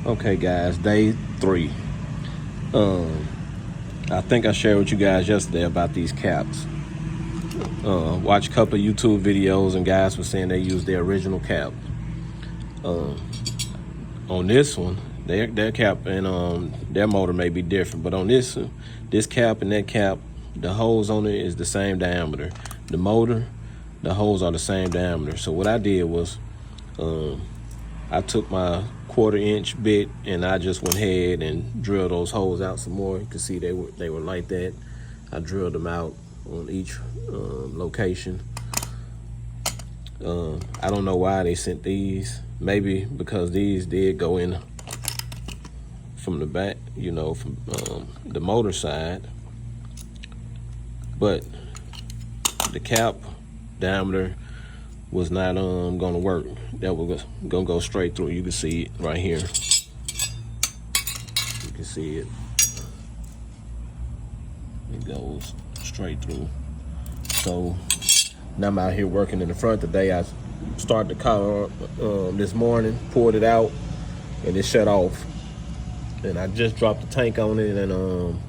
Okay guys, day 3. I think I shared with you guys yesterday about these caps. Watched a couple of YouTube videos and guys were saying they use their original cap. On this one, their cap and their motor may be different, but on this cap and that cap, the holes on it is the same diameter. The motor, the holes are the same diameter. So what I did was I took my 1/4 inch bit and I just went ahead and drilled those holes out some more. You can see they were like that. I drilled them out on each location. I don't know why they sent these. Maybe because these did go in from the back, you know, from the motor side. But the cap diameter was not gonna work. That was gonna go straight through. You can see it right here. You can see it. It goes straight through. So now I'm out here working in the front today. I started the car this morning, poured it out, and it shut off. And I just dropped the tank on it and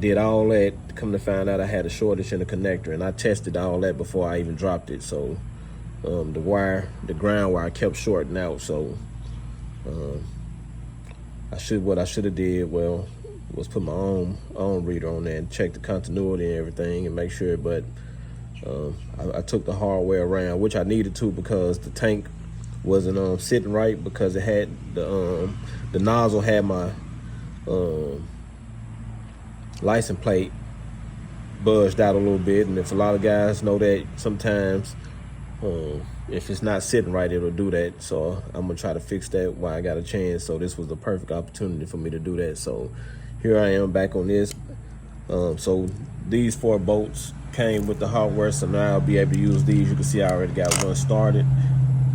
did all that. Come to find out I had a shortage in the connector, and I tested all that before I even dropped it. So the ground wire kept shorting out. So what I should have did was put my own reader on there and check the continuity and everything and make sure. But I took the hard way around, which I needed to, because the tank wasn't sitting right, because it had the nozzle had my license plate budged out a little bit. And if a lot of guys know that sometimes if it's not sitting right, it'll do that. So I'm gonna try to fix that while I got a chance. So this was the perfect opportunity for me to do that. So here I am back on this. So these 4 bolts came with the hardware, so now I'll be able to use these. You can see I already got one started.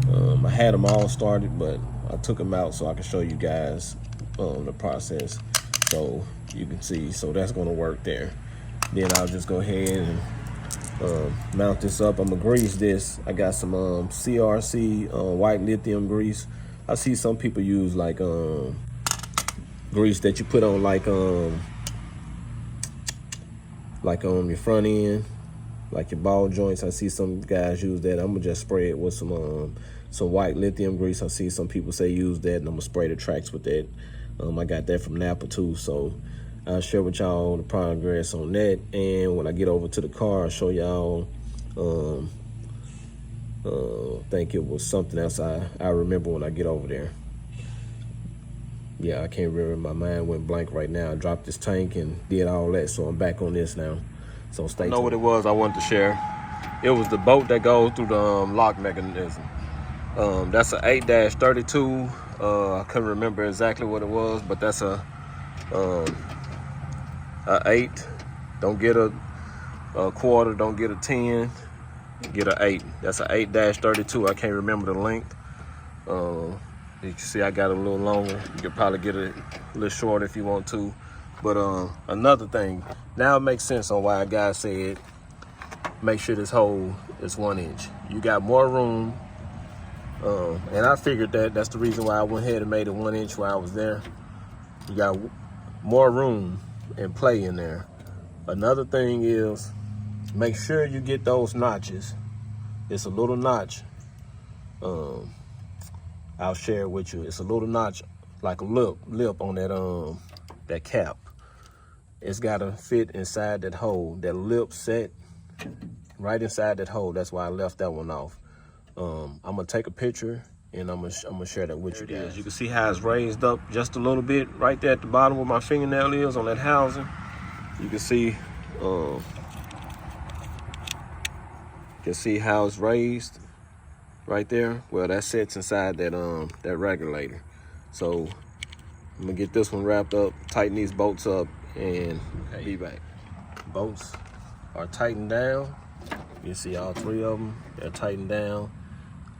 I had them all started, but I took them out so I can show you guys the process. So you can see, so that's gonna work there. Then I'll just go ahead and mount this up. I'm gonna grease this. I got some CRC white lithium grease. I see some people use like grease that you put on like your front end, like your ball joints. I see some guys use that. I'm gonna just spray it with some white lithium grease. I see some people say use that, and I'm gonna spray the tracks with that. I got that from Napa too, so I'll share with y'all the progress on that. And when I get over to the car, I'll show y'all. Think it was something else I remember when I get over there. Yeah, I can't remember. My mind went blank right now. I dropped this tank and did all that, so I'm back on this now. So stay tuned. I know what it was I wanted to share. It was the bolt that goes through the lock mechanism. That's an 8-32. I couldn't remember exactly what it was, but that's a 8. Don't get a 1/4, don't get a 10, get a 8. That's an 8-32. I can't remember the length. You can see I got it a little longer. You could probably get it a little shorter if you want to. But another thing, now it makes sense on why a guy said make sure this hole is 1 inch. You got more room, and I figured that's the reason why I went ahead and made it 1 inch while I was there. You got more room and play in there. Another thing is, make sure you get those notches. It's a little notch. I'll share it with you. It's a little notch, like a lip on that cap. It's gotta fit inside that hole. That lip set right inside that hole. That's why I left that one off. I'm gonna take a picture and I'm gonna share that with you guys. You can see how it's raised up just a little bit right there at the bottom where my fingernail is on that housing. You can see how it's raised right there. Well, that sits inside that regulator. So I'm gonna get this one wrapped up, tighten these bolts up, and be back. Bolts are tightened down. You see all 3 of them, they're tightened down.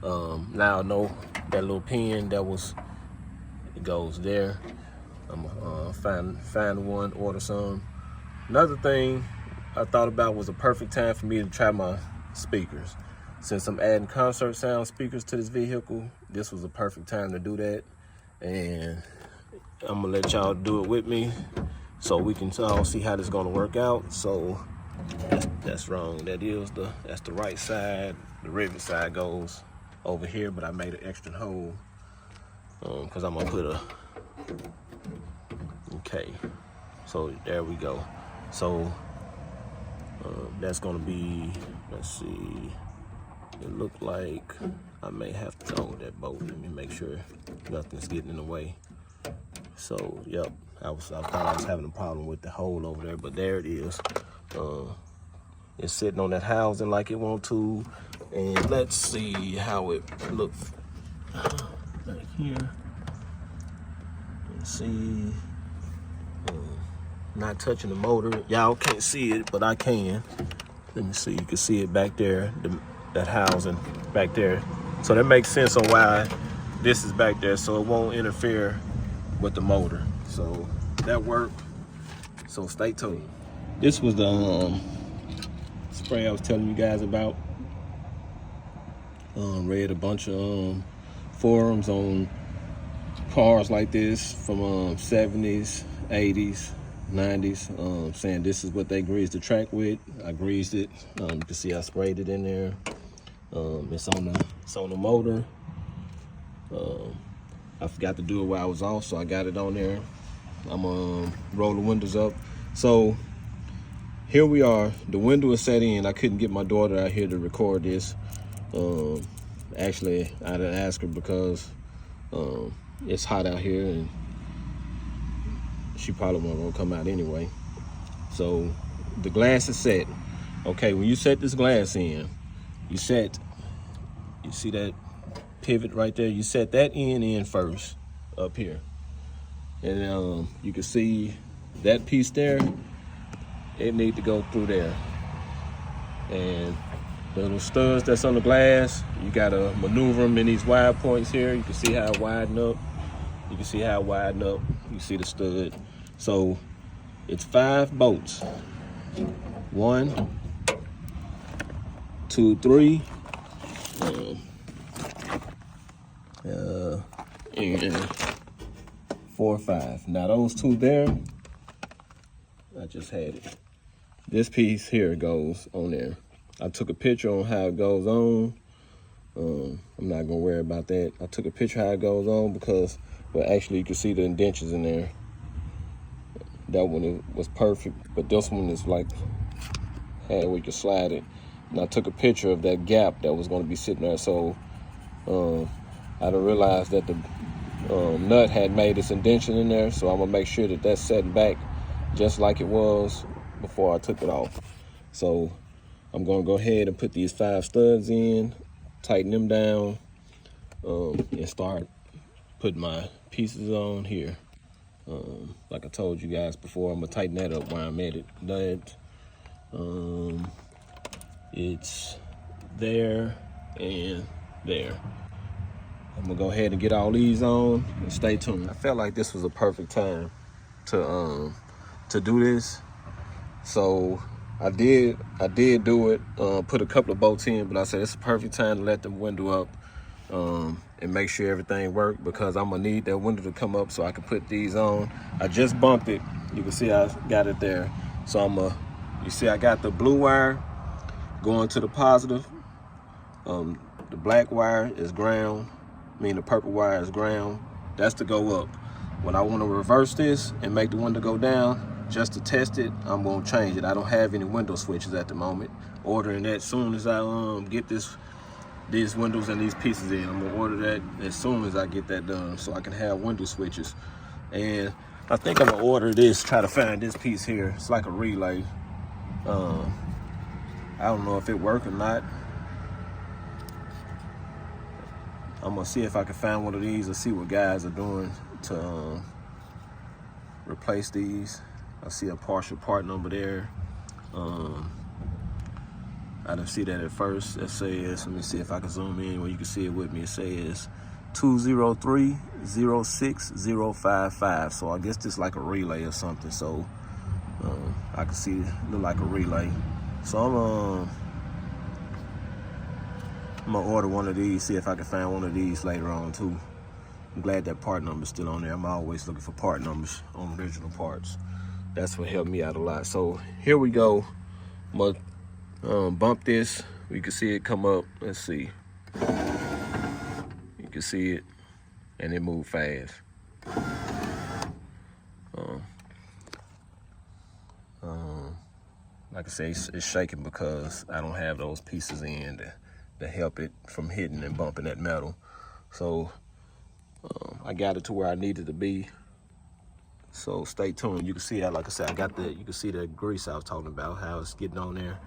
Now I know that little pin it goes there. I'm gonna find one, order some. Another thing I thought about was a perfect time for me to try my speakers. Since I'm adding concert sound speakers to this vehicle, this was a perfect time to do that. and I'm gonna let y'all do it with me so we can all see how this is gonna work out. So that's wrong. That's the right side. The rivet side goes over here, but I made an extra hole because I'm gonna put okay. So there we go. So that's gonna be, let's see, it looked like I may have to hold that bolt. Let me make sure nothing's getting in the way. So yep, I thought I was having a problem with the hole over there, but there it is. It's sitting on that housing like it want to, and let's see how it looks right here. Let's see. Not touching the motor. Y'all can't see it, but I can. Let me see. You can see it back there, that housing back there. So that makes sense on why this is back there, so it won't interfere with the motor. So that worked. So stay tuned. This was the spray I was telling you guys about. Read a bunch of forums on cars like this from 70s, 80s, 90s, saying this is what they greased the track with. I greased it. You can see I sprayed it in there. It's on the motor. I forgot to do it while I was off, so I got it on there. I'm gonna roll the windows up. So here we are. The window is set in. I couldn't get my daughter out here to record this. Actually, I didn't ask her because it's hot out here and she probably wasn't gonna come out anyway. So the glass is set. Okay, when you set this glass in, you see that pivot right there? You set that in first up here. And you can see that piece there, it needs to go through there. And the little studs that's on the glass, you gotta maneuver them in these wide points here. You can see how it widen up. You can see how it widen up. You see the stud. So it's 5 bolts. 1, 2, 3, and 4, 5. Now those 2 there, I just had it. This piece here goes on there. I took a picture on how it goes on. I'm not gonna worry about that. I took a picture how it goes on because, well, actually you can see the indentions in there. That one was perfect, but this one is like, hey, we can slide it. And I took a picture of that gap that was gonna be sitting there. So I didn't realize that the nut had made its indention in there. So I'm gonna make sure that that's setting back just like it was before I took it off. So I'm gonna go ahead and put these 5 studs in, tighten them down, and start putting my pieces on here. Like I told you guys before, I'm gonna tighten that up while I'm at it. It's there and there. I'm gonna go ahead and get all these on and stay tuned. I felt like this was a perfect time to do this. So I did do it, put a couple of bolts in, but I said it's a perfect time to let the window up and make sure everything worked, because I'm gonna need that window to come up so I can put these on. I just bumped it. You can see I got it there. So you see I got the blue wire going to the positive. The black wire is ground. The purple wire is ground. That's to go up. When I want to reverse this and make the window go down, just to test it, I'm gonna change it. I don't have any window switches at the moment. Ordering that soon as I get these windows and these pieces in. I'm gonna order that as soon as I get that done so I can have window switches. And I think I'm gonna order this, try to find this piece here. It's like a relay. I don't know if it worked or not. I'm gonna see if I can find one of these or see what guys are doing to replace these. I see a partial part number there. I didn't see that at first. It says, let me see if I can zoom in where you can see it with me. It says 203-06055. So I guess this is like a relay or something. So I can see it look like a relay. So I'm gonna order one of these, see if I can find one of these later on too. I'm glad that part number's still on there. I'm always looking for part numbers on original parts. That's what helped me out a lot. So here we go. I'm gonna bump this. We can see it come up. Let's see. You can see it, and it moved fast. Like I say, it's shaking because I don't have those pieces in to help it from hitting and bumping that metal. So I got it to where I needed to be. So stay tuned. You can see that, like I said, you can see the grease I was talking about, how it's getting on there.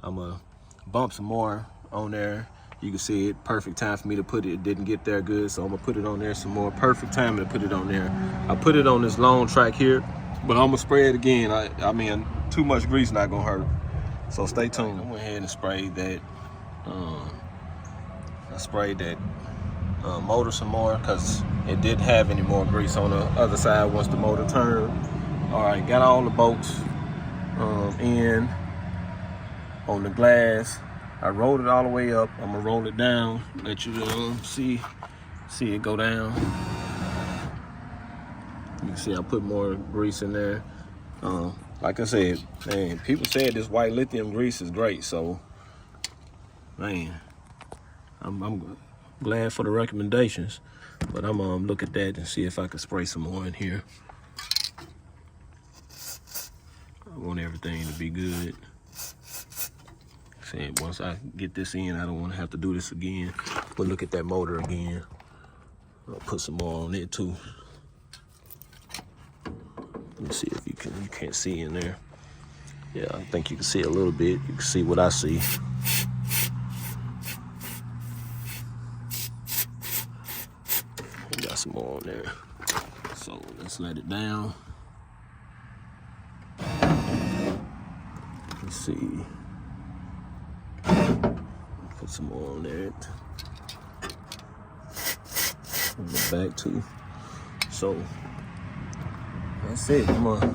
I'm gonna bump some more on there. You can see it, perfect time for me to put it. It didn't get there good, so I'm gonna put it on there some more. Perfect time to put it on there. I put it on this long track here, but I'm gonna spray it again. I mean, too much grease not gonna hurt. So stay tuned. I went ahead and sprayed that. I sprayed that motor some more because it didn't have any more grease on the other side once the motor turned. All right, got all the bolts in on the glass. I rolled it all the way up. I'm gonna roll it down, let you see it go down. You can see I put more grease in there. Like I said, man, people said this white lithium grease is great, so man, I'm glad for the recommendations. But I'm gonna look at that and see if I can spray some more in here. I want everything to be good. See, once I get this in, I don't want to have to do this again. But look at that motor again. I'll put some more on it too. Let me see if you can't see in there. Yeah, I think you can see a little bit. You can see what I see. Got some more on there. So let's let it down. Let's see. Put some more on there. On the back too. So that's it. I'm gonna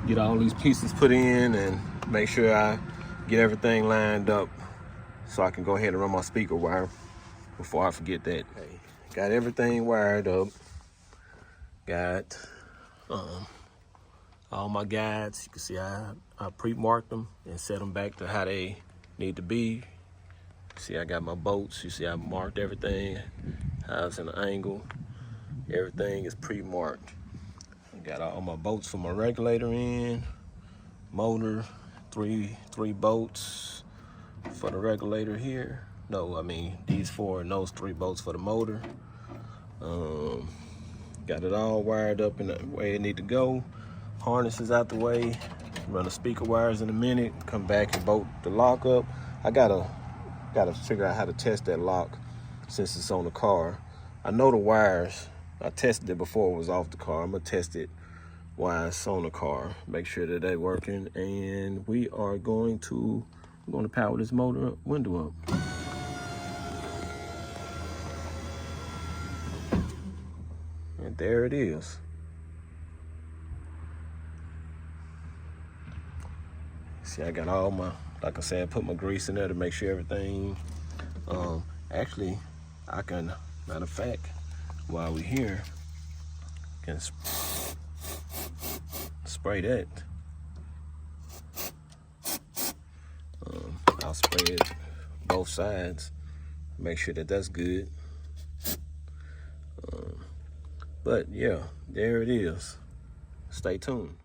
get all these pieces put in and make sure I get everything lined up so I can go ahead and run my speaker wire before I forget that. Okay. Got everything wired up. Got all my guides. You can see I pre-marked them and set them back to how they need to be. See, I got my bolts. You see I marked everything, how it's in an angle. Everything is pre-marked. Got all my bolts for my regulator in, motor, three bolts for the regulator here. No, I mean these 4 and those 3 bolts for the motor. Got it all wired up in the way it need to go. Harness is out the way. Run the speaker wires in a minute. Come back and bolt the lock up. I gotta figure out how to test that lock since it's on the car. I know the wires. I tested it before it was off the car. I'm gonna test it while it's on the car. Make sure that they're working. And we're going to power this motor window up. And there it is. See, I got all my, like I said, I put my grease in there to make sure everything, actually, I can, matter of fact, while we're here, can spray that. I'll spray it both sides, make sure that that's good. But yeah, there it is. Stay tuned.